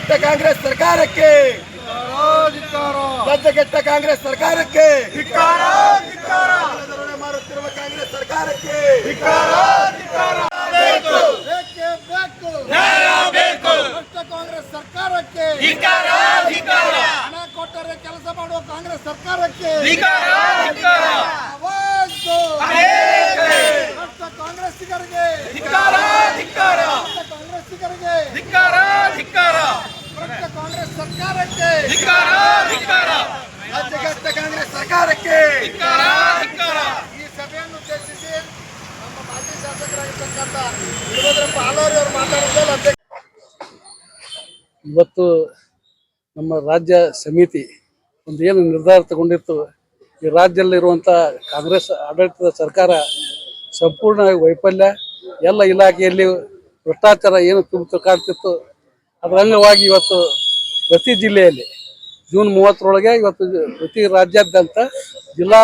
ಲಜ್ಜೆಗೆಟ್ಟ ಕಾಂಗ್ರೆಸ್ ಸರ್ಕಾರಕ್ಕೆ ಲಜ್ಜೆಗೆಟ್ಟ ಕಾಂಗ್ರೆಸ್ ಸರ್ಕಾರಕ್ಕೆ ಧರಣಿ ಮಾಡುತ್ತಿರುವ ಕಾಂಗ್ರೆಸ್ ಸರ್ಕಾರಕ್ಕೆ ಕಾಂಗ್ರೆಸ್ ಸರ್ಕಾರಕ್ಕೆ ಹಣ ಕೊಟ್ಟರೆ ಕೆಲಸ ಮಾಡುವ ಕಾಂಗ್ರೆಸ್ ಸರ್ಕಾರಕ್ಕೆ ಕಾಂಗ್ರೆಸ್ಸಿಗರಿಗೆ ಕಾಂಗ್ರೆಸ್ ಸರ್ಕಾರಕ್ಕೆ ರಾಜ್ಯಗತ ಕಾಂಗ್ರೆಸ್ ಸರ್ಕಾರಕ್ಕೆ ಈ ಸಭೆಯನ್ನು ಉದ್ದೇಶಿಸಿ ನಮ್ಮ ಮಾಜಿ ಶಾಸಕರಾಗಿರ್ತಕ್ಕಂಥ ವೀರಭದ್ರಪ್ಪ ಹಾಲೋರಿ ಅವರು ಮಾತಾಡಿದ್ದಾರೆ. ಇವತ್ತು ನಮ್ಮ ರಾಜ್ಯ ಸಮಿತಿ ಒಂದು ಏನು ನಿರ್ಧಾರ ತಗೊಂಡಿತ್ತು, ಈ ರಾಜ್ಯದಲ್ಲಿರುವಂಥ ಕಾಂಗ್ರೆಸ್ ಆಡಳಿತದ ಸರ್ಕಾರ ಸಂಪೂರ್ಣವಾಗಿ ವೈಫಲ್ಯ, ಎಲ್ಲ ಇಲಾಖೆಯಲ್ಲಿ ಭ್ರಷ್ಟಾಚಾರ ಏನು ಕಾಡ್ತಿತ್ತು ಅದರ ಅಂಗವಾಗಿ ಇವತ್ತು ಪ್ರತಿ ಜಿಲ್ಲೆಯಲ್ಲಿ ಜೂನ್ 30ರೊಳಗೆ ಇವತ್ತು ಪ್ರತಿ ರಾಜ್ಯಾದ್ಯಂತ ಜಿಲ್ಲಾ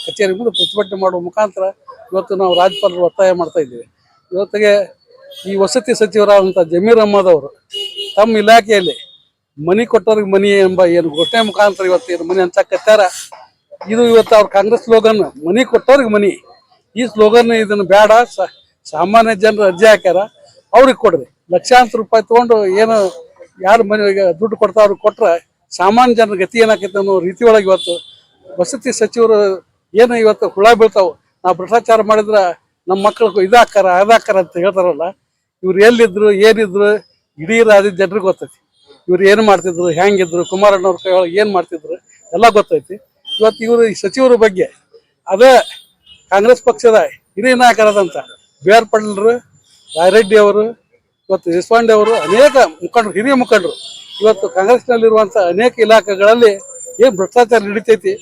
ಕಚೇರಿ ಮುಂದೆ ಪ್ರತಿಭಟನೆ ಮಾಡುವ ಮುಖಾಂತರ ಇವತ್ತು ನಾವು ರಾಜ್ಯಪಾಲರು ಒತ್ತಾಯ ಮಾಡ್ತಾ ಇದ್ದೀವಿ. ಇವತ್ತಿಗೆ ಈ ವಸತಿ ಸಚಿವರಾದಂಥ ಜಮೀರ್ ಅಹ್ಮದ್ ಅವರು ತಮ್ಮ ಇಲಾಖೆಯಲ್ಲಿ ಮನಿ ಕೊಟ್ಟವ್ರಿಗೆ ಮನಿ ಎಂಬ ಏನು ಘೋಷಣೆ ಮುಖಾಂತರ ಇವತ್ತು ಏನು ಮನಿ ಹಂಚಕತ್ತಾರ, ಇದು ಇವತ್ತು ಅವ್ರ ಕಾಂಗ್ರೆಸ್ ಸ್ಲೋಗನ್ ಮನಿ ಕೊಟ್ಟವ್ರಿಗೆ ಮನಿ. ಈ ಸ್ಲೋಗನ್ ಇದನ್ನು ಬೇಡ, ಸಾಮಾನ್ಯ ಜನರು ಅರ್ಜಿ ಹಾಕ್ಯಾರ ಅವ್ರಿಗೆ ಕೊಡ್ರಿ, ಲಕ್ಷಾಂತರ ರೂಪಾಯಿ ತೊಗೊಂಡು ಏನು ಯಾರು ಮನೆಗೆ ದುಡ್ಡು ಕೊಡ್ತಾ ಅವ್ರಿಗೆ ಕೊಟ್ರೆ ಸಾಮಾನ್ಯ ಜನರ ಗತಿ ಏನಾಕೈತೆ ಅನ್ನೋ ರೀತಿ ಒಳಗೆ ಇವತ್ತು ವಸತಿ ಸಚಿವರು ಏನು ಇವತ್ತು ಹುಳ ಬೀಳ್ತಾವೆ, ನಾವು ಭ್ರಷ್ಟಾಚಾರ ಮಾಡಿದ್ರೆ ನಮ್ಮ ಮಕ್ಕಳು ಇದಾಕಾರ ಅದಾಕಾರ ಅಂತ ಹೇಳ್ತಾರಲ್ಲ, ಇವ್ರು ಎಲ್ಲಿದ್ರು ಏನಿದ್ರು ಇಡೀ ರಾಜ್ಯದ ಜನರಿಗೆ ಗೊತ್ತೈತಿ. ಇವ್ರು ಏನು ಮಾಡ್ತಿದ್ರು, ಹೆಂಗಿದ್ರು, ಕುಮಾರಣ್ಣವ್ರ ಕೈ ಒಳಗೆ ಏನು ಮಾಡ್ತಿದ್ರು ಎಲ್ಲ ಗೊತ್ತೈತಿ. ಇವತ್ತು ಇವರು ಈ ಸಚಿವರ ಬಗ್ಗೆ ಅದೇ ಕಾಂಗ್ರೆಸ್ ಪಕ್ಷದ ಹಿರಿಯ ನಾಯಕರಾದಂಥ BR ಪಾಟೀಲ್ರು, ರಾಯರೆಡ್ಡಿ ಅವರು, ಇವತ್ತು ದೇಶಪಾಂಡೆ ಅವರು, ಅನೇಕ ಮುಖಂಡರು, ಹಿರಿಯ ಮುಖಂಡರು ಇವತ್ತು ಕಾಂಗ್ರೆಸ್ನಲ್ಲಿರುವಂಥ ಅನೇಕ ಇಲಾಖೆಗಳಲ್ಲಿ ಏನು ಭ್ರಷ್ಟಾಚಾರ ನಡೀತೈತಿ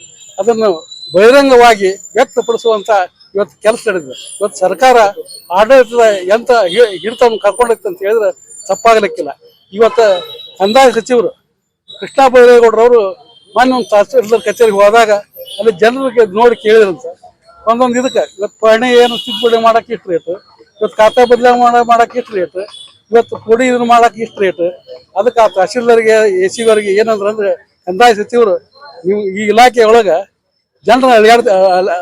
ಅದನ್ನು ಬಹಿರಂಗವಾಗಿ ವ್ಯಕ್ತಪಡಿಸುವಂಥ ಇವತ್ತು ಕೆಲಸ ನಡೆದಿದೆ. ಇವತ್ತು ಸರ್ಕಾರ ಆಡಳಿತದ ಎಂತ ಹಿಡಿತವನ್ನು ಕರ್ಕೊಂಡೈತೆ ಅಂತ ಹೇಳಿದ್ರೆ ತಪ್ಪಾಗಲಿಕ್ಕಿಲ್ಲ. ಇವತ್ತು ಕಂದಾಯ ಸಚಿವರು ಕೃಷ್ಣ ಬೈರೇಗೌಡರವರು ಮೊನ್ನೆ ಒಂದು ತಹಸೀಲ್ದಾರ್ ಕಚೇರಿಗೆ ಹೋದಾಗ ಅಲ್ಲಿ ಜನರಿಗೆ ನೋಡಿ ಕೇಳಿದ್ರಂತ ಒಂದೊಂದು ಇದಕ್ಕೆ ಇವತ್ತು ಪಹಣಿ ಏನು ತಿದ್ದುಪಡಿ ಮಾಡೋಕೆ ಇಷ್ಟು ರೇಟು, ಇವತ್ತು ಖಾತಾ ಬದಲಾವಣೆ ಮಾಡೋಕೆ ಇಷ್ಟು ರೇಟು, ಇವತ್ತು ಕೊಡಿ ಇದನ್ನು ಮಾಡೋಕೆ ಇಷ್ಟು ರೇಟು. ಅದಕ್ಕೆ ಆ ತಹಸೀಲ್ದಾರ್ಗೆ AC ಏನಂದ್ರೆ ಕಂದಾಯ ಸಚಿವರು ನೀವು ಈ ಇಲಾಖೆ ಒಳಗೆ ಜನರ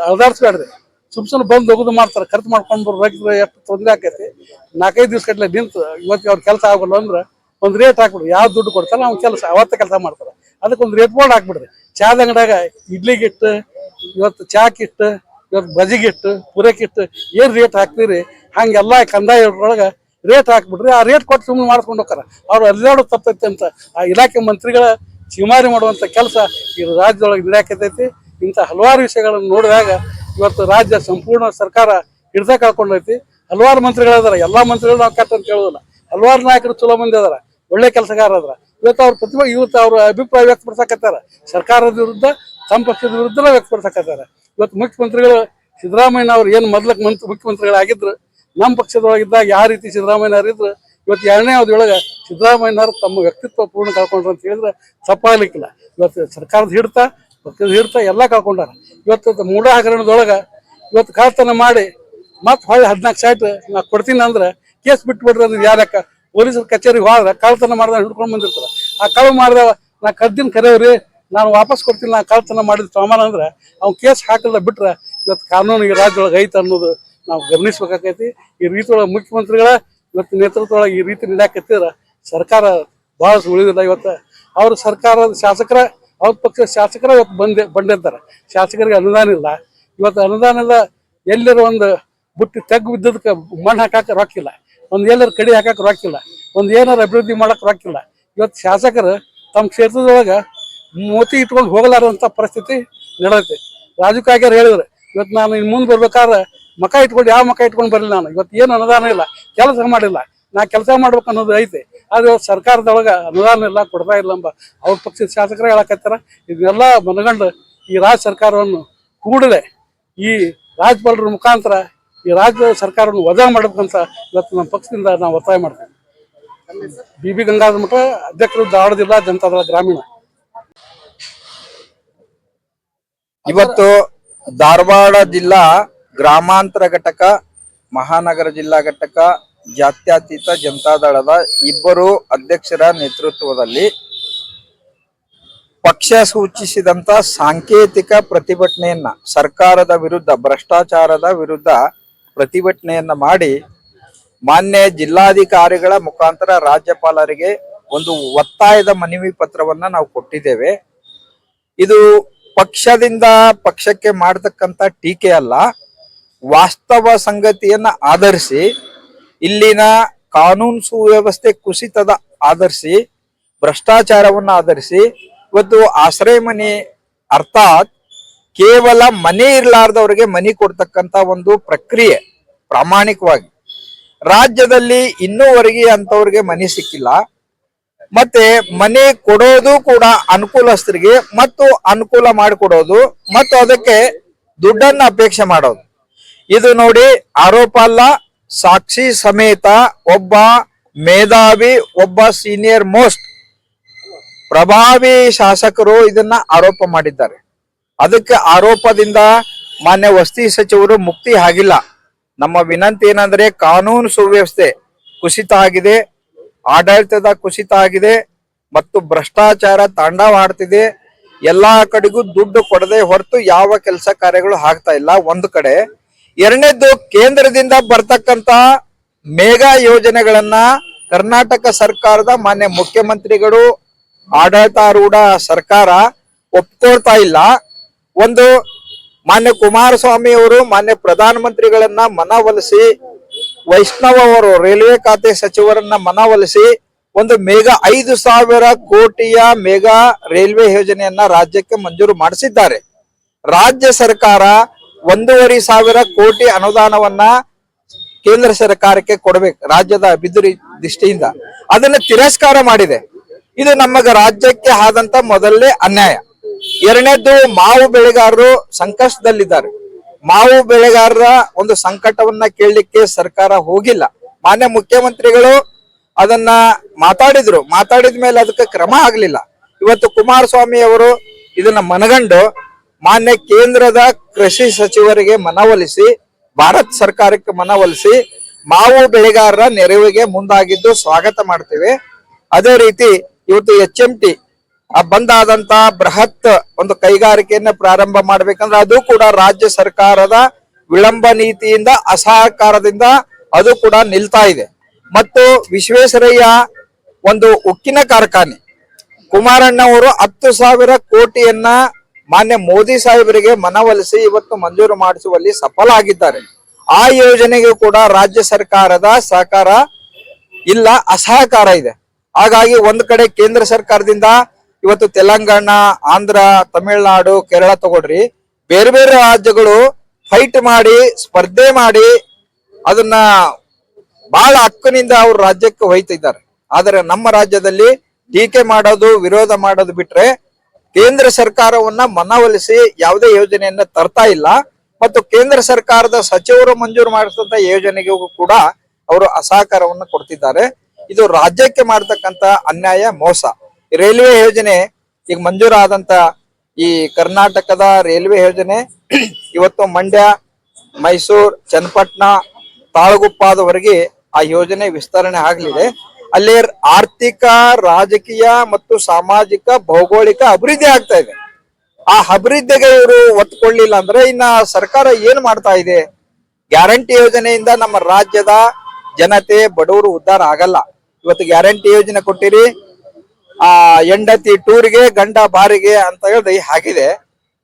ಅಳದಾಡಿಸ್ಬೇಡ್ರಿ, ಸುಮ್ಮನೆ ಬಂದು ಹೋಗೋದು ಮಾಡ್ತಾರೆ, ಖರ್ಚು ಮಾಡ್ಕೊಂಡು ರೈತರು ಎಷ್ಟು ತೊಂದರೆ ಆಕೈತಿ. 4-5 ದಿವಸ ಗಟ್ಟಲೆ ನಿಂತು ಇವತ್ತು ಅವ್ರ ಕೆಲಸ ಆಗಲ್ಲ ಅಂದ್ರೆ ಒಂದು ರೇಟ್ ಹಾಕ್ಬಿಡ್ರಿ, ಯಾವ ದುಡ್ಡು ಕೊಡ್ತಾರೆ ಅವ್ನ ಕೆಲಸ ಅವತ್ತ ಕೆಲಸ ಮಾಡ್ತಾರೆ. ಅದಕ್ಕೆ ಒಂದು ರೇಟ್ ಬೋರ್ಡ್ ಹಾಕ್ಬಿಡ್ರಿ. ಚಾದ ಅಂಗಡಿಯಾಗ ಇಡ್ಲಿಗಿಟ್ಟು, ಇವತ್ತು ಚಾಕಿಟ್ಟು, ಇವತ್ತು ಬಜಿಗಿಟ್ಟು, ಪುರಕಿಟ್ಟು ಏನು ರೇಟ್ ಹಾಕ್ತೀರಿ ಹಂಗೆಲ್ಲ ಕಂದಾಯ ಒಳಗೆ ರೇಟ್ ಹಾಕ್ಬಿಡ್ರಿ. ಆ ರೇಟ್ ಕೊಟ್ಟು ಸುಮ್ಮನೆ ಮಾಡ್ಕೊಂಡು ಹೋಗ್ತಾರೆ. ಅವ್ರು ಅಲ್ಲಾಡೋ ತಪ್ಪೈತಿ ಅಂತ ಆ ಇಲಾಖೆ ಮಂತ್ರಿಗಳ ಚಿಮಾರಿ ಮಾಡುವಂಥ ಕೆಲಸ ಈ ರಾಜ್ಯದೊಳಗೆ ನಡೆಯಾಕೈತಿ. ಇಂಥ ಹಲವಾರು ವಿಷಯಗಳನ್ನು ನೋಡಿದಾಗ ಇವತ್ತು ರಾಜ್ಯ ಸಂಪೂರ್ಣ ಸರ್ಕಾರ ಹಿಡ್ದ ಕಳ್ಕೊಂಡೈತಿ. ಹಲವಾರು ಮಂತ್ರಿಗಳದಾರ, ಎಲ್ಲ ಮಂತ್ರಿಗಳು ನಾವು ಕೆಟ್ಟ ಅಂತ ಹೇಳೋದಿಲ್ಲ, ಹಲವಾರು ನಾಯಕರು ಚಲೋ ಮಂದಿ ಅದಾರ, ಒಳ್ಳೆ ಕೆಲಸಗಾರ ಅದಾರ. ಇವತ್ತು ಅವ್ರ ಇವತ್ತು ಅವ್ರ ಅಭಿಪ್ರಾಯ ವ್ಯಕ್ತಪಡಿಸಕತ್ತಾರ, ಸರ್ಕಾರದ ವಿರುದ್ಧ ತಮ್ಮ ಪಕ್ಷದ ವಿರುದ್ಧ ವ್ಯಕ್ತಪಡಿಸಕತ್ತಾರ. ಇವತ್ತು ಮುಖ್ಯಮಂತ್ರಿಗಳು ಸಿದ್ದರಾಮಯ್ಯ ಅವ್ರು ಏನು ಮೊದ್ಲಕ್ಕೆ ಮುಖ್ಯಮಂತ್ರಿಗಳಾಗಿದ್ರು, ನಮ್ಮ ಪಕ್ಷದೊಳಗಿದ್ದಾಗ ಯಾವ ರೀತಿ ಸಿದ್ದರಾಮಯ್ಯನವರಿದ್ರು, ಇವತ್ತು 2ನೇ ಅವಧಿಯೊಳಗೆ ಸಿದ್ದರಾಮಯ್ಯನವರು ತಮ್ಮ ವ್ಯಕ್ತಿತ್ವ ಪೂರ್ಣ ಕಳ್ಕೊಂಡ್ರು ಅಂತ ಹೇಳಿದ್ರೆ ತಪ್ಪಾಗಲಿಕ್ಕಿಲ್ಲ. ಇವತ್ತು ಸರ್ಕಾರದ ಹಿಡ್ತಾ ಪಕ್ಷದ ಹಿಡ್ತಾ ಎಲ್ಲ ಕಳ್ಕೊಂಡಾರ. ಇವತ್ತು ಮೂಢ ಹಗರಣದೊಳಗೆ ಇವತ್ತು ಕಳ್ತನ ಮಾಡಿ ಮತ್ತೆ ಹೊಳ್ಳಿ 14 ಸೈಟ್ ನಾ ಕೊಡ್ತೀನಿ ಅಂದ್ರೆ ಕೇಸ್ ಬಿಟ್ಬಿಡ್ರಿ ಅಂದ್ರೆ ಯಾರಕ್ಕ ಪೊಲೀಸರ ಕಚೇರಿಗೆ ಹೋದ್ರೆ ಕಳ್ತನ ಮಾಡ್ದ ಹಿಡ್ಕೊಂಡು ಬಂದಿರ್ತಾರೆ. ಆ ಕಳು ಮಾಡಿದ ನಾ ಕದ್ದಿನ ಕರೆಯವ್ರಿ ನಾನು ವಾಪಸ್ ಕೊಡ್ತೀನಿ, ನಾ ಕಳ್ತನ ಮಾಡಿದ ಸಾಮಾನು ಅಂದ್ರೆ ಅವ್ನು ಕೇಸ್ ಹಾಕಲ್ಲ ಬಿಟ್ರೆ ಇವತ್ತು ಕಾನೂನು ಈ ರಾಜ್ಯದೊಳಗೆ ಐತೆ ಅನ್ನೋದು ನಾವು ಗಮನಿಸ್ಬೇಕಾಗೈತಿ. ಈ ರೀತಿ ಒಳಗೆ ಮುಖ್ಯಮಂತ್ರಿಗಳ ಇವತ್ತು ನೇತೃತ್ವದೊಳಗೆ ಈ ರೀತಿ ನಡೆಯಾಕತ್ತಿದ್ರೆ ಸರ್ಕಾರ ಭಾಳ ಉಳಿದಿಲ್ಲ. ಇವತ್ತು ಅವ್ರ ಸರ್ಕಾರದ ಶಾಸಕರ ಅವ್ರ ಪಕ್ಷದ ಶಾಸಕರ ಇವತ್ತು ಬಂದಿರ್ತಾರೆ. ಶಾಸಕರಿಗೆ ಅನುದಾನ ಇಲ್ಲ. ಇವತ್ತು ಅನುದಾನದ ಎಲ್ಲರೂ ಒಂದು ಬುಟ್ಟಿ ತೆಗ್ಗು ಬಿದ್ದದಕ್ಕೆ ಮಣ್ಣು ಹಾಕಕ್ಕೆ ರೊಕ್ಕಿಲ್ಲ, ಒಂದು ಎಲ್ಲರೂ ಕಡಿ ಹಾಕಕ್ಕೆ ರೊಕ್ಕಿಲ್ಲ, ಒಂದು ಏನಾರು ಅಭಿವೃದ್ಧಿ ಮಾಡಕ್ಕೆ ರೊಕ್ಕಿಲ್ಲ. ಇವತ್ತು ಶಾಸಕರು ತಮ್ಮ ಕ್ಷೇತ್ರದೊಳಗೆ ಮೋತಿ ಇಟ್ಕೊಂಡು ಹೋಗಲಾರಂಥ ಪರಿಸ್ಥಿತಿ ನಡೆದೈತಿ. ರಾಜು ಕಾಗೇರ್ ಹೇಳಿದ್ರು, ಇವತ್ತು ನಾನು ಇನ್ನು ಮುಂದೆ ಬರ್ಬೇಕಾದ್ರೆ ಮಕ ಇಟ್ಕೊಂಡು ಯಾವ ಮಕ ಇಟ್ಕೊಂಡು ಬರಲಿಲ್ಲ ನಾನು, ಇವತ್ತು ಏನು ಅನುದಾನ ಇಲ್ಲ, ಕೆಲಸ ಮಾಡಿಲ್ಲ, ನಾ ಕೆಲಸ ಮಾಡ್ಬೇಕು ಅನ್ನೋದು ಐತೆ. ಆದರೆ ಸರ್ಕಾರದೊಳಗೆ ಅನುದಾನ ಇಲ್ಲ, ಕೊಡ್ತಾ ಇಲ್ಲ ಎಂಬ ಅವ್ರ ಪಕ್ಷದ ಶಾಸಕರೇ ಹೇಳಕತ್ತಾರ. ಇದನ್ನೆಲ್ಲ ಮನಗಂಡು ಈ ರಾಜ್ಯ ಸರ್ಕಾರವನ್ನು ಕೂಡಲೇ ಈ ರಾಜ್ಯಪಾಲರ ಮುಖಾಂತರ ಈ ರಾಜ್ಯ ಸರ್ಕಾರವನ್ನು ವಜಾ ಮಾಡಬೇಕಂತ ಇವತ್ತು ನಮ್ಮ ಪಕ್ಷದಿಂದ ನಾವು ಒತ್ತಾಯ ಮಾಡ್ತೇವೆ. BB ಗಂಗಾಧರ ಮಠ, ಅಧ್ಯಕ್ಷರು, ಧಾರವಾಡ ಜಿಲ್ಲಾ ಜನತಾದಳ ಗ್ರಾಮೀಣ. ಇವತ್ತು ಧಾರವಾಡ ಜಿಲ್ಲಾ ಗ್ರಾಮಾಂತರ ಘಟಕ, ಮಹಾನಗರ ಜಿಲ್ಲಾ ಘಟಕ, ಜಾತ್ಯತೀತ ಜನತಾದಳದ ಇಬ್ಬರು ಅಧ್ಯಕ್ಷರ ನೇತೃತ್ವದಲ್ಲಿ ಪಕ್ಷ ಸೂಚಿಸಿದಂತ ಸಾಂಕೇತಿಕ ಪ್ರತಿಭಟನೆಯನ್ನ ಸರ್ಕಾರದ ವಿರುದ್ಧ ಭ್ರಷ್ಟಾಚಾರದ ವಿರುದ್ಧ ಪ್ರತಿಭಟನೆಯನ್ನ ಮಾಡಿ ಮಾನ್ಯ ಜಿಲ್ಲಾಧಿಕಾರಿಗಳ ಮುಖಾಂತರ ರಾಜ್ಯಪಾಲರಿಗೆ ಒಂದು ಒತ್ತಾಯದ ಮನವಿ ಪತ್ರವನ್ನ ನಾವು ಕೊಟ್ಟಿದ್ದೇವೆ. ಇದು ಪಕ್ಷದಿಂದ ಪಕ್ಷಕ್ಕೆ ಮಾಡತಕ್ಕಂತ ಟೀಕೆ ಅಲ್ಲ, ವಾಸ್ತವ ಸಂಗತಿಯನ್ನ ಆಧರಿಸಿ ಇಲ್ಲಿನ ಕಾನೂನು ಸುವ್ಯವಸ್ಥೆ ಕುಸಿತದ ಆಧರಿಸಿ ಭ್ರಷ್ಟಾಚಾರವನ್ನ ಆಧರಿಸಿ ಇವತ್ತು ಆಶ್ರಯ ಮನೆ ಅರ್ಥಾತ್ ಕೇವಲ ಮನೆ ಇರ್ಲಾರ್ದವ್ರಿಗೆ ಮನೆ ಕೊಡ್ತಕ್ಕಂತ ಒಂದು ಪ್ರಕ್ರಿಯೆ ಪ್ರಾಮಾಣಿಕವಾಗಿ ರಾಜ್ಯದಲ್ಲಿ ಇನ್ನೂವರೆಗೆ ಅಂತವ್ರಿಗೆ ಮನೆ ಸಿಕ್ಕಿಲ್ಲ. ಮತ್ತೆ ಮನೆ ಕೊಡೋದು ಕೂಡ ಅನುಕೂಲಸ್ಥರಿಗೆ ಮತ್ತು ಅನುಕೂಲ ಮಾಡಿಕೊಡೋದು ಮತ್ತು ಅದಕ್ಕೆ ದುಡ್ಡನ್ನ ಅಪೇಕ್ಷೆ ಮಾಡೋದು, ಇದು ನೋಡಿ ಆರೋಪ ಅಲ್ಲ, ಸಾಕ್ಷಿ ಸಮೇತ ಒಬ್ಬ ಮೇಧಾವಿ ಒಬ್ಬ ಸೀನಿಯರ್ ಮೋಸ್ಟ್ ಪ್ರಭಾವಿ ಶಾಸಕರು ಇದನ್ನ ಆರೋಪ ಮಾಡಿದ್ದಾರೆ. ಅದಕ್ಕೆ ಆರೋಪದಿಂದ ಮಾನ್ಯ ವಸತಿ ಸಚಿವರು ಮುಕ್ತಿ ಆಗಿಲ್ಲ. ನಮ್ಮ ವಿನಂತಿ ಏನಂದ್ರೆ ಕಾನೂನು ಸುವ್ಯವಸ್ಥೆ ಕುಸಿತ ಆಗಿದೆ, ಆಡಳಿತದ ಕುಸಿತ ಆಗಿದೆ ಮತ್ತು ಭ್ರಷ್ಟಾಚಾರ ತಾಂಡವಾಡ್ತಿದೆ. ಎಲ್ಲಾ ಕಡೆಗೂ ದುಡ್ಡು ಕೊಡದೆ ಹೊರತು ಯಾವ ಕೆಲಸ ಕಾರ್ಯಗಳು ಆಗ್ತಾ ಇಲ್ಲ ಒಂದು ಕಡೆ. ಎರಡನೇದ್ದು, ಕೇಂದ್ರದಿಂದ ಬರ್ತಕ್ಕಂತ ಮೇಗಾ ಯೋಜನೆಗಳನ್ನ ಕರ್ನಾಟಕ ಸರ್ಕಾರದ ಮಾನ್ಯ ಮುಖ್ಯಮಂತ್ರಿಗಳು ಆಡಳಿತಾರೂಢ ಸರ್ಕಾರ ಒಪ್ಕೊಳ್ತಾ ಇಲ್ಲ. ಒಂದು ಮಾನ್ಯ ಕುಮಾರಸ್ವಾಮಿ ಅವರು ಮಾನ್ಯ ಪ್ರಧಾನಮಂತ್ರಿಗಳನ್ನ ಮನವೊಲಿಸಿ, ವೈಷ್ಣವ್ ಅವರು ರೈಲ್ವೆ ಖಾತೆ ಸಚಿವರನ್ನ ಮನವೊಲಿಸಿ ಒಂದು ಮೇಗಾ 5,000 ಕೋಟಿಯ ಮೇಗಾ ರೈಲ್ವೆ ಯೋಜನೆಯನ್ನ ರಾಜ್ಯಕ್ಕೆ ಮಂಜೂರು ಮಾಡಿಸಿದ್ದಾರೆ. ರಾಜ್ಯ ಸರ್ಕಾರ 1,500 ಕೋಟಿ ಅನುದಾನವನ್ನ ಕೇಂದ್ರ ಸರ್ಕಾರಕ್ಕೆ ಕೊಡಬೇಕು ರಾಜ್ಯದ ಅಭಿವೃದ್ಧಿ ದೃಷ್ಟಿಯಿಂದ, ಅದನ್ನ ತಿರಸ್ಕಾರ ಮಾಡಿದೆ. ಇದು ನಮಗ ರಾಜ್ಯಕ್ಕೆ ಆದಂತ ಮೊದಲನೇ ಅನ್ಯಾಯ. ಎರಡನೇದ್ದು, ಮಾವು ಬೆಳೆಗಾರರು ಸಂಕಷ್ಟದಲ್ಲಿದ್ದಾರೆ. ಮಾವು ಬೆಳೆಗಾರರ ಒಂದು ಸಂಕಟವನ್ನ ಕೇಳಲಿಕ್ಕೆ ಸರ್ಕಾರ ಹೋಗಿಲ್ಲ. ಮಾನ್ಯ ಮುಖ್ಯಮಂತ್ರಿಗಳು ಅದನ್ನ ಮಾತಾಡಿದ ಮೇಲೆ ಅದಕ್ಕೆ ಕ್ರಮ ಆಗ್ಲಿಲ್ಲ. ಇವತ್ತು ಕುಮಾರಸ್ವಾಮಿ ಅವರು ಇದನ್ನ ಮನಗಂಡು ಮಾನ್ಯ ಕೇಂದ್ರದ ಕೃಷಿ ಸಚಿವರಿಗೆ ಮನವೊಲಿಸಿ, ಭಾರತ ಸರ್ಕಾರಕ್ಕೆ ಮನವೊಲಿಸಿ ಮಾವು ಬೆಳೆಗಾರರ ನೆರವಿಗೆ ಮುಂದಾಗಿದ್ದು ಸ್ವಾಗತ ಮಾಡ್ತೇವೆ. ಅದೇ ರೀತಿ ಇವತ್ತು HMT ಬಂದಾದಂತ ಬೃಹತ್ ಒಂದು ಕೈಗಾರಿಕೆಯನ್ನ ಪ್ರಾರಂಭ ಮಾಡ್ಬೇಕಂದ್ರೆ ಅದು ಕೂಡ ರಾಜ್ಯ ಸರ್ಕಾರದ ವಿಳಂಬ ನೀತಿಯಿಂದ ಅಸಹಕಾರದಿಂದ ಅದು ಕೂಡ ನಿಲ್ತಾ ಇದೆ. ಮತ್ತು ವಿಶ್ವೇಶ್ವರಯ್ಯ ಒಂದು ಉಕ್ಕಿನ ಕಾರ್ಖಾನೆ ಕುಮಾರಣ್ಣ ಅವರು 10,000 ಕೋಟಿಯನ್ನ ಮಾನ್ಯ ಮೋದಿ ಸಾಹೇಬರಿಗೆ ಮನವೊಲಿಸಿ ಇವತ್ತು ಮಂಜೂರು ಮಾಡಿಸುವಲ್ಲಿ ಸಫಲ ಆಗಿದ್ದಾರೆ. ಆ ಯೋಜನೆಗೂ ಕೂಡ ರಾಜ್ಯ ಸರ್ಕಾರದ ಸಹಕಾರ ಇಲ್ಲ, ಅಸಹಕಾರ ಇದೆ. ಹಾಗಾಗಿ ಒಂದ್ ಕಡೆ ಕೇಂದ್ರ ಸರ್ಕಾರದಿಂದ ಇವತ್ತು ತೆಲಂಗಾಣ, ಆಂಧ್ರ, ತಮಿಳುನಾಡು, ಕೇರಳ ತಗೊಳ್ರಿ, ಬೇರೆ ಬೇರೆ ರಾಜ್ಯಗಳು ಫೈಟ್ ಮಾಡಿ ಸ್ಪರ್ಧೆ ಮಾಡಿ ಅದನ್ನ ಬಹಳ ಹಕ್ಕಿನಿಂದ ಅವ್ರ ರಾಜ್ಯಕ್ಕೆ ಹೋಯ್ತಿದ್ದಾರೆ. ಆದರೆ ನಮ್ಮ ರಾಜ್ಯದಲ್ಲಿ ಟೀಕೆ ಮಾಡೋದು, ವಿರೋಧ ಮಾಡೋದು ಬಿಟ್ರೆ ಕೇಂದ್ರ ಸರ್ಕಾರವನ್ನ ಮನವೊಲಿಸಿ ಯಾವುದೇ ಯೋಜನೆಯನ್ನ ತರ್ತಾ ಇಲ್ಲ. ಮತ್ತು ಕೇಂದ್ರ ಸರ್ಕಾರದ ಸಚಿವರು ಮಂಜೂರು ಮಾಡಿಸಿದಂತ ಯೋಜನೆಗೂ ಕೂಡ ಅವರು ಅಸಹಕಾರವನ್ನು ಕೊಡ್ತಿದ್ದಾರೆ. ಇದು ರಾಜ್ಯಕ್ಕೆ ಮಾಡತಕ್ಕಂತ ಅನ್ಯಾಯ, ಮೋಸ. ರೈಲ್ವೆ ಯೋಜನೆ ಈಗ ಮಂಜೂರಾದಂತ ಈ ಕರ್ನಾಟಕದ ರೈಲ್ವೆ ಯೋಜನೆ ಇವತ್ತು ಮಂಡ್ಯ, ಮೈಸೂರು, ಚನ್ನಪಟ್ಟಣ, ತಾಳಗುಪ್ಪದವರೆಗೆ ಆ ಯೋಜನೆ ವಿಸ್ತರಣೆ ಆಗಲಿದೆ. ಅಲ್ಲಿ ಆರ್ಥಿಕ, ರಾಜಕೀಯ ಮತ್ತು ಸಾಮಾಜಿಕ, ಭೌಗೋಳಿಕ ಅಭಿವೃದ್ಧಿ ಆಗ್ತಾ ಇದೆ. ಆ ಅಭಿವೃದ್ಧಿಗೆ ಇವರು ಒತ್ತು ಕೊಡ್ಲಿಲ್ಲ ಅಂದ್ರೆ ಇನ್ನ ಸರ್ಕಾರ ಏನ್ ಮಾಡ್ತಾ ಇದೆ? ಗ್ಯಾರಂಟಿ ಯೋಜನೆಯಿಂದ ನಮ್ಮ ರಾಜ್ಯದ ಜನತೆ ಬಡವರು ಉದ್ಧಾರ ಆಗಲ್ಲ. ಇವತ್ತು ಗ್ಯಾರಂಟಿ ಯೋಜನೆ ಕೊಟ್ಟಿರಿ, ಹೆಂಡತಿ ಟೂರ್ಗೆ ಗಂಡ ಬಾರಿಗೆ ಅಂತ ಹೇಳಿ ಆಗಿದೆ.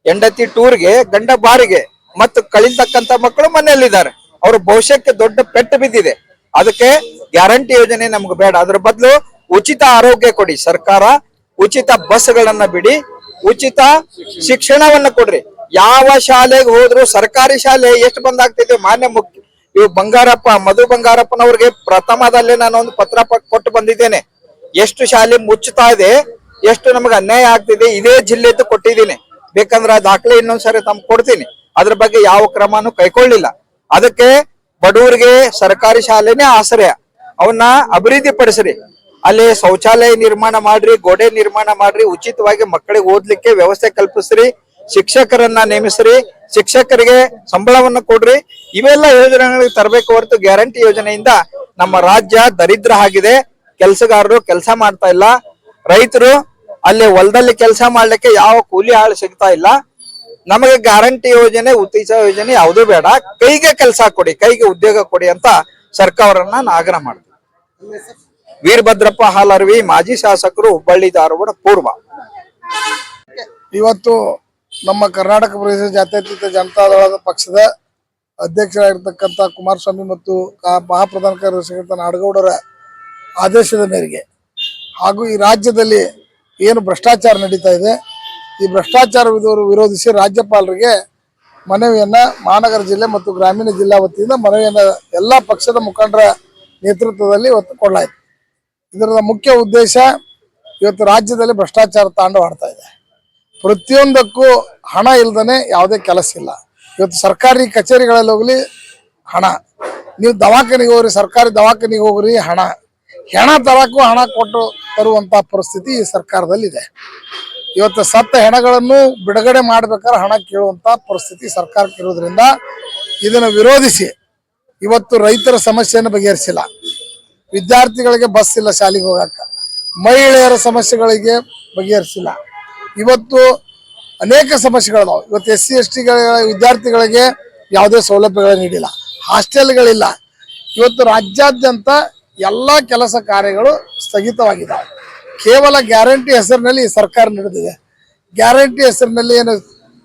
ಹೆಂಡತಿ ಟೂರ್ಗೆ ಗಂಡ ಬಾರಿಗೆ ಮತ್ತು ಕಳಿತಕ್ಕಂತ ಮಕ್ಕಳು ಮನೆಯಲ್ಲಿದ್ದಾರೆ. ಅವ್ರ ಭವಿಷ್ಯಕ್ಕೆ ದೊಡ್ಡ ಪೆಟ್ಟು ಬಿದ್ದಿದೆ. ಅದಕ್ಕೆ ಗ್ಯಾರಂಟಿ ಯೋಜನೆ ನಮ್ಗೆ ಬೇಡ. ಅದ್ರ ಬದಲು ಉಚಿತ ಆರೋಗ್ಯ ಕೊಡಿ ಸರ್ಕಾರ, ಉಚಿತ ಬಸ್ಗಳನ್ನ ಬಿಡಿ, ಉಚಿತ ಶಿಕ್ಷಣವನ್ನ ಕೊಡ್ರಿ. ಯಾವ ಶಾಲೆಗೆ ಹೋದ್ರು ಸರ್ಕಾರಿ ಶಾಲೆ ಎಷ್ಟು ಬಂದಾಗ್ತಿದೆ. ಮಾನ್ಯ ಇವ್ ಬಂಗಾರಪ್ಪ, ಮಧು ಬಂಗಾರಪ್ಪನವ್ರಿಗೆ ಪ್ರಥಮದಲ್ಲೇ ನಾನು ಒಂದು ಪತ್ರ ಕೊಟ್ಟು ಬಂದಿದ್ದೇನೆ. ಎಷ್ಟು ಶಾಲೆ ಮುಚ್ಚುತ್ತಾ ಇದೆ, ಎಷ್ಟು ನಮಗೆ ಅನ್ಯಾಯ ಆಗ್ತಿದೆ, ಇದೇ ಜಿಲ್ಲೆದ್ದು ಕೊಟ್ಟಿದ್ದೀನಿ. ಬೇಕಂದ್ರೆ ಆ ದಾಖಲೆ ಇನ್ನೊಂದ್ಸರಿ ತಮ್ಗೆ ಕೊಡ್ತೀನಿ. ಅದ್ರ ಬಗ್ಗೆ ಯಾವ ಕ್ರಮನೂ ಕೈಕೊಳ್ಳಿಲ್ಲ. ಅದಕ್ಕೆ ಬಡವರಿಗೆ ಸರ್ಕಾರಿ ಶಾಲೆನೇ ಆಶ್ರಯ, ಅವನ್ನ ಅಭಿವೃದ್ಧಿ ಪಡಿಸ್ರಿ. ಅಲ್ಲಿ ಶೌಚಾಲಯ ನಿರ್ಮಾಣ ಮಾಡ್ರಿ, ಗೋಡೆ ನಿರ್ಮಾಣ ಮಾಡ್ರಿ, ಉಚಿತವಾಗಿ ಮಕ್ಕಳಿಗೆ ಓದ್ಲಿಕ್ಕೆ ವ್ಯವಸ್ಥೆ ಕಲ್ಪಿಸ್ರಿ, ಶಿಕ್ಷಕರನ್ನ ನೇಮಿಸ್ರಿ, ಶಿಕ್ಷಕರಿಗೆ ಸಂಬಳವನ್ನ ಕೊಡ್ರಿ. ಇವೆಲ್ಲ ಯೋಜನೆಗಳಿಗೆ ತರಬೇಕು ಹೊರತು ಗ್ಯಾರಂಟಿ ಯೋಜನೆಯಿಂದ ನಮ್ಮ ರಾಜ್ಯ ದರಿದ್ರ ಆಗಿದೆ. ಕೆಲಸಗಾರರು ಕೆಲಸ ಮಾಡ್ತಾ ಇಲ್ಲ, ರೈತರು ಅಲ್ಲಿ ಹೊಲದಲ್ಲಿ ಕೆಲಸ ಮಾಡ್ಲಿಕ್ಕೆ ಯಾವ ಕೂಲಿ ಆಳು ಸಿಗ್ತಾ ಇಲ್ಲ. ನಮಗೆ ಗ್ಯಾರಂಟಿ ಯೋಜನೆ, ಉತ್ತೇಜ ಯೋಜನೆ ಯಾವುದೂ ಬೇಡ, ಕೈಗೆ ಕೆಲಸ ಕೊಡಿ, ಕೈಗೆ ಉದ್ಯೋಗ ಕೊಡಿ ಅಂತ ಸರ್ಕಾರವನ್ನ ನಾನು ಆಗ್ರಹ ಮಾಡ್ತೀನಿ. ವೀರಭದ್ರಪ್ಪ ಹಾಲರ್ವಿ, ಮಾಜಿ ಶಾಸಕರು, ಹುಬ್ಬಳ್ಳಿ ಧಾರವಾಡ ಪೂರ್ವ. ಇವತ್ತು ನಮ್ಮ ಕರ್ನಾಟಕ ಪ್ರದೇಶ ಜಾತ್ಯತೀತ ಜನತಾದಳದ ಪಕ್ಷದ ಅಧ್ಯಕ್ಷರಾಗಿರ್ತಕ್ಕಂಥ ಕುಮಾರಸ್ವಾಮಿ ಮತ್ತು ಮಹಾಪ್ರಧಾನ ಕಾರ್ಯದರ್ಶಿ ನಾಡಗೌಡರ ಆದೇಶದ ಮೇರೆಗೆ ಹಾಗೂ ಈ ರಾಜ್ಯದಲ್ಲಿ ಏನು ಭ್ರಷ್ಟಾಚಾರ ನಡೀತಾ ಇದೆ, ಈ ಭ್ರಷ್ಟಾಚಾರ ವಿರೋಧಿಸಿ ರಾಜ್ಯಪಾಲರಿಗೆ ಮನವಿಯನ್ನ ಮಹಾನಗರ ಜಿಲ್ಲೆ ಮತ್ತು ಗ್ರಾಮೀಣ ಜಿಲ್ಲಾ ವತಿಯಿಂದ ಮನವಿಯನ್ನ ಎಲ್ಲ ಪಕ್ಷದ ಮುಖಂಡರ ನೇತೃತ್ವದಲ್ಲಿ ಇವತ್ತು ಕೊಡಲಾಯಿತು. ಇದರ ಮುಖ್ಯ ಉದ್ದೇಶ ಇವತ್ತು ರಾಜ್ಯದಲ್ಲಿ ಭ್ರಷ್ಟಾಚಾರ ತಾಂಡವಾಡ್ತಾ ಇದೆ. ಪ್ರತಿಯೊಂದಕ್ಕೂ ಹಣ ಇಲ್ದೇ ಯಾವುದೇ ಕೆಲಸ ಇಲ್ಲ. ಇವತ್ತು ಸರ್ಕಾರಿ ಕಚೇರಿಗಳಲ್ಲಿ ಹೋಗ್ಲಿ ಹಣ, ನೀವು ದವಾಖಾನೆಗೆ ಹೋಗ್ರಿ, ಸರ್ಕಾರಿ ದವಾಖಾನೆಗೆ ಹೋಗ್ರಿ ಹಣ, ಹೆಣ ತರಕ್ಕೂ ಹಣ ಕೊಟ್ಟು ತರುವಂತ ಪರಿಸ್ಥಿತಿ ಈ ಸರ್ಕಾರದಲ್ಲಿ ಇದೆ. ಇವತ್ತು ಸತ್ತ ಹೆಣಗಳನ್ನು ಬಿಡುಗಡೆ ಮಾಡ್ಬೇಕಾದ್ರೆ ಹಣ ಕೇಳುವಂತ ಪರಿಸ್ಥಿತಿ ಸರ್ಕಾರಕ್ಕೆ ಇರೋದ್ರಿಂದ ಇದನ್ನು ವಿರೋಧಿಸಿ ಇವತ್ತು ರೈತರ ಸಮಸ್ಯೆಯನ್ನು ಬಗೆಹರಿಸಿಲ್ಲ, ವಿದ್ಯಾರ್ಥಿಗಳಿಗೆ ಬಸ್ ಇಲ್ಲ ಶಾಲೆಗೆ ಹೋಗಕ್ಕ, ಮಹಿಳೆಯರ ಸಮಸ್ಯೆಗಳಿಗೆ ಬಗೆಹರಿಸಿಲ್ಲ. ಇವತ್ತು ಅನೇಕ ಸಮಸ್ಯೆಗಳಿದಾವೆ. ಇವತ್ತು SC ST ವಿದ್ಯಾರ್ಥಿಗಳಿಗೆ ಯಾವುದೇ ಸೌಲಭ್ಯಗಳನ್ನು ನೀಡಿಲ್ಲ, ಹಾಸ್ಟೆಲ್ಗಳಿಲ್ಲ. ಇವತ್ತು ರಾಜ್ಯಾದ್ಯಂತ ಎಲ್ಲ ಕೆಲಸ ಕಾರ್ಯಗಳು ಸ್ಥಗಿತವಾಗಿದ್ದಾವೆ. ಕೇವಲ ಗ್ಯಾರಂಟಿ ಹೆಸರಿನಲ್ಲಿ ಈ ಸರ್ಕಾರ ನಡೆದಿದೆ. ಗ್ಯಾರಂಟಿ ಹೆಸರಿನಲ್ಲಿ ಏನು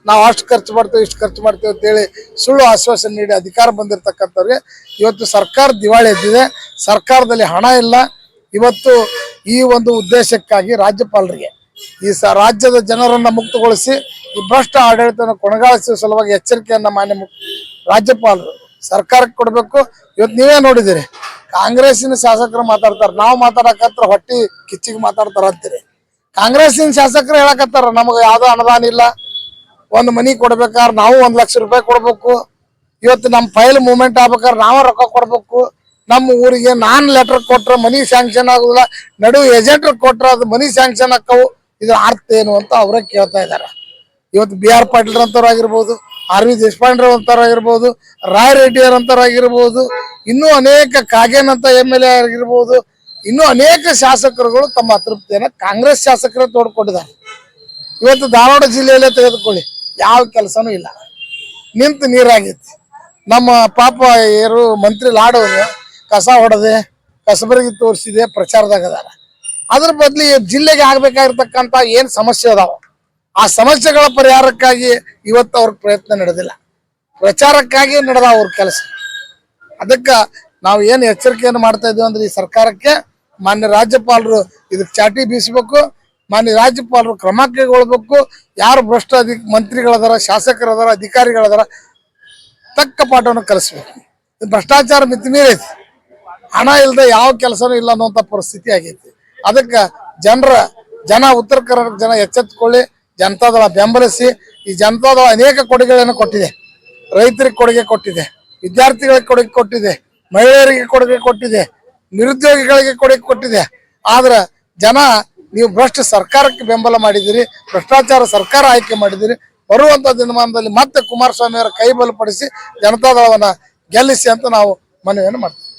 ನಾವು ಅಷ್ಟು ಖರ್ಚು ಮಾಡ್ತೇವೆ, ಇಷ್ಟು ಖರ್ಚು ಮಾಡ್ತೇವೆ ಅಂತೇಳಿ ಸುಳ್ಳು ಆಶ್ವಾಸನೆ ನೀಡಿ ಅಧಿಕಾರ ಬಂದಿರತಕ್ಕಂಥವ್ರಿಗೆ ಇವತ್ತು ಸರ್ಕಾರ ದಿವಾಳಿ ಎದ್ದಿದೆ. ಸರ್ಕಾರದಲ್ಲಿ ಹಣ ಇಲ್ಲ. ಇವತ್ತು ಈ ಒಂದು ಉದ್ದೇಶಕ್ಕಾಗಿ ರಾಜ್ಯಪಾಲರಿಗೆ ಈ ರಾಜ್ಯದ ಜನರನ್ನ ಮುಕ್ತಗೊಳಿಸಿ ಈ ಭ್ರಷ್ಟ ಆಡಳಿತವನ್ನು ಕೊನೆಗಾಣಿಸುವ ಸಲುವಾಗಿ ಎಚ್ಚರಿಕೆಯನ್ನ ಮಾನ್ಯ ರಾಜ್ಯಪಾಲರು ಸರ್ಕಾರಕ್ಕೆ ಕೊಡಬೇಕು. ಇವತ್ತು ನೀವೇ ನೋಡಿದಿರಿ, ಕಾಂಗ್ರೆಸ್ಸಿನ ಶಾಸಕರು ಮಾತಾಡ್ತಾರ, ನಾವು ಮಾತಾಡಕತ್ರ ಹೊಟ್ಟಿ ಕಿಚ್ಚಿಗೆ ಮಾತಾಡ್ತಾರ ಅಂತೀರಿ. ಕಾಂಗ್ರೆಸ್ಸಿನ ಶಾಸಕರು ಹೇಳಕತ್ತಾರ ನಮಗೆ ಯಾವ್ದೋ ಅನುದಾನ ಇಲ್ಲ, ಒಂದು ಮನಿ ಕೊಡ್ಬೇಕಾದ್ರೆ ನಾವು 1 ಲಕ್ಷ ರೂಪಾಯಿ ಕೊಡ್ಬೇಕು, ಇವತ್ತು ನಮ್ಮ ಫೈಲ್ ಮೂವ್ಮೆಂಟ್ ಆಗ್ಬೇಕಾದ್ರೆ ನಾವೇ ರೊಕ್ಕ ಕೊಡ್ಬೇಕು, ನಮ್ಮ ಊರಿಗೆ ನಾನು ಲೆಟರ್ ಕೊಟ್ರೆ ಮನಿ ಸ್ಯಾಂಕ್ಷನ್ ಆಗುದಿಲ್ಲ, ನಡು ಏಜೆಂಟ್ ಕೊಟ್ರೆ ಅದು ಮನಿ ಸ್ಯಾಂಕ್ಷನ್ ಆಕ್ಕವು. ಇದ್ರ ಅರ್ಥ ಏನು ಅಂತ ಅವರೇ ಕೇಳ್ತಾ ಇದ್ದಾರೆ. ಇವತ್ತು BR ಪಾಟೀಲ್ ಅಂತವ್ರಾಗಿರ್ಬೋದು, RV ದೇಶಪಾಂಡೆ ಅಂತವ್ರಾಗಿರ್ಬೋದು, ರಾಯ್ ರೆಡ್ಡಿಯರ್ ಅಂತವ್ರಾಗಿರ್ಬೋದು, ಇನ್ನೂ ಅನೇಕ ಕಾಗೇನ್ ಅಂತ MLA ಆಗಿರ್ಬೋದು, ಇನ್ನೂ ಅನೇಕ ಶಾಸಕರುಗಳು ತಮ್ಮ ಅತೃಪ್ತಿಯನ್ನ ಕಾಂಗ್ರೆಸ್ ಶಾಸಕರೇ ತೋಡ್ಕೊಂಡಿದ್ದಾರೆ. ಇವತ್ತು ಧಾರವಾಡ ಜಿಲ್ಲೆಯಲ್ಲೇ ತೆಗೆದುಕೊಳ್ಳಿ, ಯಾವ ಕೆಲಸನೂ ಇಲ್ಲ, ನಿಂತು ನೀರಾಗೈತಿ. ನಮ್ಮ ಪಾಪ ಯಾರು ಮಂತ್ರಿ ಲಾಡೋರು ಕಸ ಹೊಡೆದೆ, ಕಸಬರಗಿ ತೋರಿಸಿದೆ, ಪ್ರಚಾರದಾಗ ಅದಾರ. ಅದ್ರ ಬದ್ಲಿ ಜಿಲ್ಲೆಗೆ ಆಗ್ಬೇಕಾಗಿರ್ತಕ್ಕಂಥ ಏನ್ ಸಮಸ್ಯೆ ಅದಾವ ಆ ಸಮಸ್ಯೆಗಳ ಪರಿಹಾರಕ್ಕಾಗಿ ಇವತ್ತು ಅವ್ರ ಪ್ರಯತ್ನ ನಡೆದಿಲ್ಲ, ಪ್ರಚಾರಕ್ಕಾಗಿ ನಡೆದ ಅವ್ರ ಕೆಲಸ. ಅದಕ್ಕೆ ನಾವು ಏನು ಎಚ್ಚರಿಕೆಯನ್ನು ಮಾಡ್ತಾ ಇದೀವಿ ಅಂದ್ರೆ ಈ ಸರ್ಕಾರಕ್ಕೆ ಮಾನ್ಯ ರಾಜ್ಯಪಾಲರು ಇದಕ್ಕೆ ಚಾಟಿ ಬೀಸಬೇಕು, ಮಾನ್ಯ ರಾಜ್ಯಪಾಲರು ಕ್ರಮ ಕೈಗೊಳ್ಬೇಕು. ಯಾರು ಭ್ರಷ್ಟ ಮಂತ್ರಿಗಳದಾರ, ಶಾಸಕರದಾರ, ಅಧಿಕಾರಿಗಳದಾರ ತಕ್ಕ ಪಾಠವನ್ನು ಕಲಿಸ್ಬೇಕು. ಭ್ರಷ್ಟಾಚಾರ ಮಿತಿಮೀರೈತಿ, ಹಣ ಇಲ್ಲದೆ ಯಾವ ಕೆಲಸನೂ ಇಲ್ಲ ಅನ್ನುವಂಥ ಪರಿಸ್ಥಿತಿ ಆಗೈತಿ. ಅದಕ್ಕೆ ಜನ ಉತ್ತರ ಕರ್ನಾಟಕ ಜನ ಎಚ್ಚೆತ್ತುಕೊಳ್ಳಿ, ಜನತಾದಳ ಬೆಂಬಲಿಸಿ. ಈ ಜನತಾದಳ ಅನೇಕ ಕೊಡುಗೆಗಳನ್ನು ಕೊಟ್ಟಿದೆ, ರೈತರಿಗೆ ಕೊಡುಗೆ ಕೊಟ್ಟಿದೆ, ವಿದ್ಯಾರ್ಥಿಗಳಿಗೆ ಕೊಡುಗೆ ಕೊಟ್ಟಿದೆ, ಮಹಿಳೆಯರಿಗೆ ಕೊಡುಗೆ ಕೊಟ್ಟಿದೆ, ನಿರುದ್ಯೋಗಿಗಳಿಗೆ ಕೊಡುಗೆ ಕೊಟ್ಟಿದೆ. ಆದ್ರೆ ಜನ ನೀವು ಭ್ರಷ್ಟ ಸರ್ಕಾರಕ್ಕೆ ಬೆಂಬಲ ಮಾಡಿದಿರಿ, ಭ್ರಷ್ಟಾಚಾರ ಸರ್ಕಾರ ಆಯ್ಕೆ ಮಾಡಿದಿರಿ. ಬರುವಂತ ದಿನಮಾನದಲ್ಲಿ ಮತ್ತೆ ಕುಮಾರಸ್ವಾಮಿ ಅವರ ಕೈ ಬಲಪಡಿಸಿ ಜನತಾದಳವನ್ನ ಗೆಲ್ಲಿಸಿ ಅಂತ ನಾವು ಮನವಿಯನ್ನು ಮಾಡ್ತೀವಿ.